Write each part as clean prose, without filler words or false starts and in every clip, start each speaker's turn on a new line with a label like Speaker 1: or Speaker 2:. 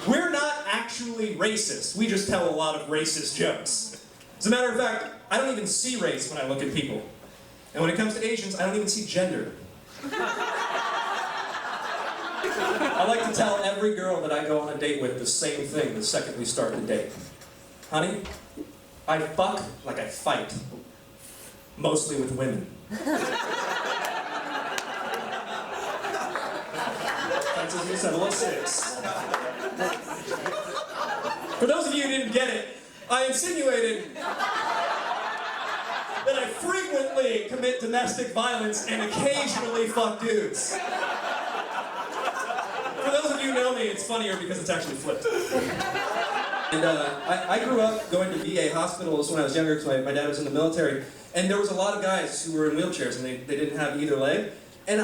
Speaker 1: We're not actually racist. We just tell a lot of racist jokes. As a matter of fact, I don't even see race when I look at people. And when it comes to Asians, I don't even see gender. I like to tell every girl that I go on a date with the same thing the second we start the date. Honey, I fuck like I fight. Mostly with women. That's as you said, 6. For those of you who didn't get it, I insinuated that I frequently commit domestic violence and occasionally fuck dudes. For those of you who know me, it's funnier because it's actually flipped. And I grew up going to VA hospitals when I was younger because my dad was in the military. And there was a lot of guys who were in wheelchairs and they didn't have either leg. And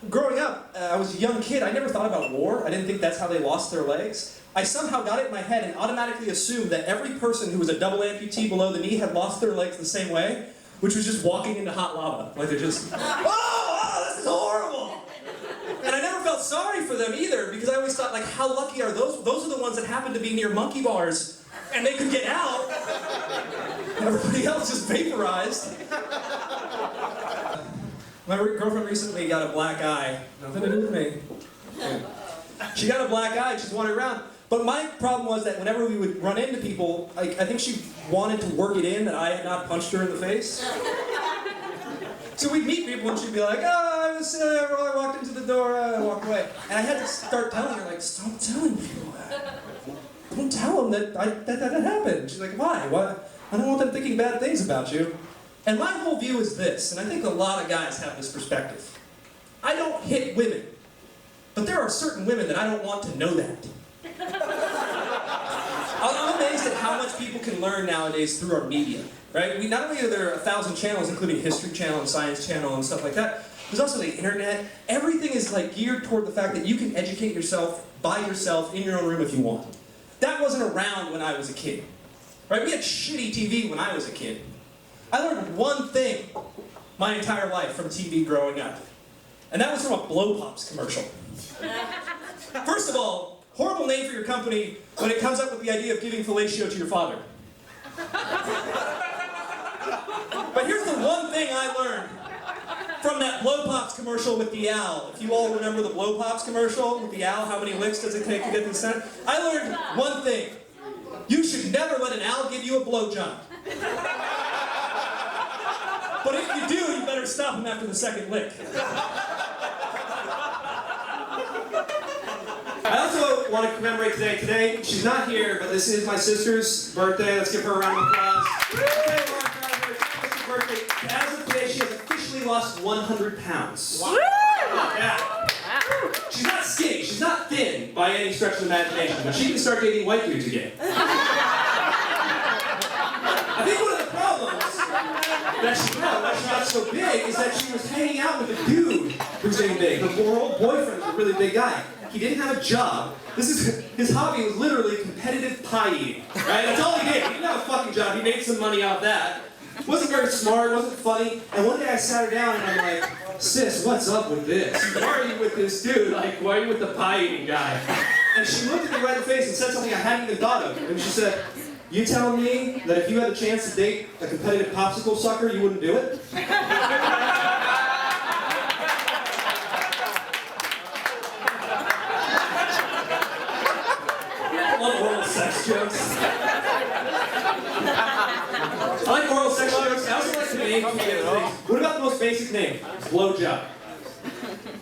Speaker 1: growing up, I was a young kid. I never thought about war. I didn't think that's how they lost their legs. I somehow got it in my head and automatically assumed that every person who was a double amputee below the knee had lost their legs the same way, which was just walking into hot lava. Like they're just, oh, this is horrible! And I never felt sorry for them either, because I always thought, like, how lucky are those? Those are the ones that happen to be near monkey bars, and they could get out. Everybody else just vaporized. My girlfriend recently got a black eye. Nothing to do with me. Yeah. She got a black eye, and she's wandering around. But my problem was that whenever we would run into people, I think she wanted to work it in that I had not punched her in the face. So we'd meet people and she'd be like, oh, I walked into the door, I walked away. And I had to start telling her, like, stop telling people that. Don't tell them that happened. She's like, why? What? I don't want them thinking bad things about you. And my whole view is this, and I think a lot of guys have this perspective. I don't hit women, but there are certain women that I don't want to know that. I'm amazed at how much people can learn nowadays through our media, right? Not only are there 1,000 channels, including History Channel and Science Channel and stuff like that, there's also the internet. Everything is like geared toward the fact that you can educate yourself by yourself in your own room if you want. That wasn't around when I was a kid, right? We had shitty TV when I was a kid. I learned one thing my entire life from TV growing up, and that was from a Blow Pops commercial. First of all, horrible name for your company when it comes up with the idea of giving fellatio to your father. But here's the one thing I learned from that Blow Pops commercial with the owl. If you all remember the Blow Pops commercial with the owl, how many licks does it take to get to the center? I learned one thing. You should never let an owl give you a blowjob. But if you do, you better stop him after the second lick. I also want to commemorate today. Today, she's not here, but this is my sister's birthday. Let's give her a round of applause. Birthday. As of today, she has officially lost 100 pounds. Wow. Yeah. She's not skinny, she's not thin by any stretch of the imagination, but she can start dating white dudes again. I think one of the problems that she's not so big is that she was hanging out with a dude who's getting big. Her old boyfriend was a really big guy. He didn't have a job. His hobby was literally competitive pie eating. Right? That's all he did. He didn't have a fucking job. He made some money off that. Wasn't very smart, wasn't funny. And one day I sat her down and I'm like, sis, what's up with this? Why are you with this dude? Like, why are you with the pie eating guy? And she looked at me right in the face and said something I hadn't even thought of. And she said, you telling me that if you had a chance to date a competitive popsicle sucker, you wouldn't do it? I love oral sex jokes. I like oral sex jokes. I also like the name of things. What about the most basic name? Blowjob.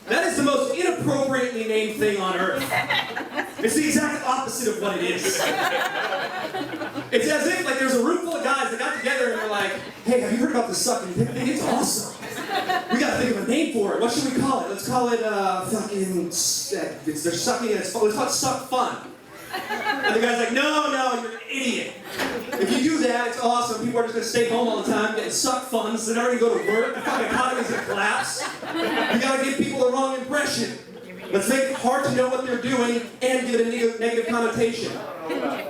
Speaker 1: That is the most inappropriately named thing on earth. It's the exact opposite of what it is. It's as if like there's a room full of guys that got together and were like, hey, have you heard about this sucking thing? I think it's awesome. We gotta think of a name for it. What should we call it? Let's call it fucking. They're sucking and it's fun. Let's call it Suck Fun. And the guy's like, no, you're an idiot. If you do that, it's awesome. People are just going to stay home all the time, getting suck funds, they're never going to go to work. The fucking economy's going to collapse. You got to give people the wrong impression. Let's make it hard to know what they're doing and give it a negative connotation.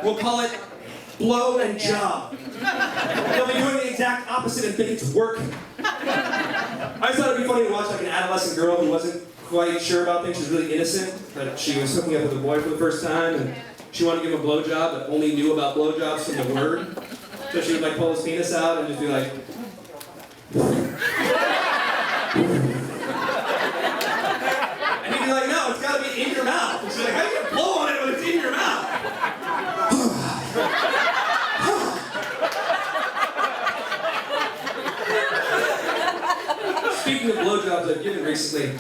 Speaker 1: We'll call it blow and job. They'll be doing the exact opposite and think it's working. I just thought it'd be funny to watch like an adolescent girl who wasn't quite sure about things. She was really innocent, but she was hooking up with a boy for the first time, and she wanted to give him a blowjob, but only knew about blowjobs from the word. So she would like pull his penis out and just be like, and he'd be like, no, it's got to be in your mouth. And she's like, how do you blow on it when it's in your mouth? Speaking of blowjobs I've given recently,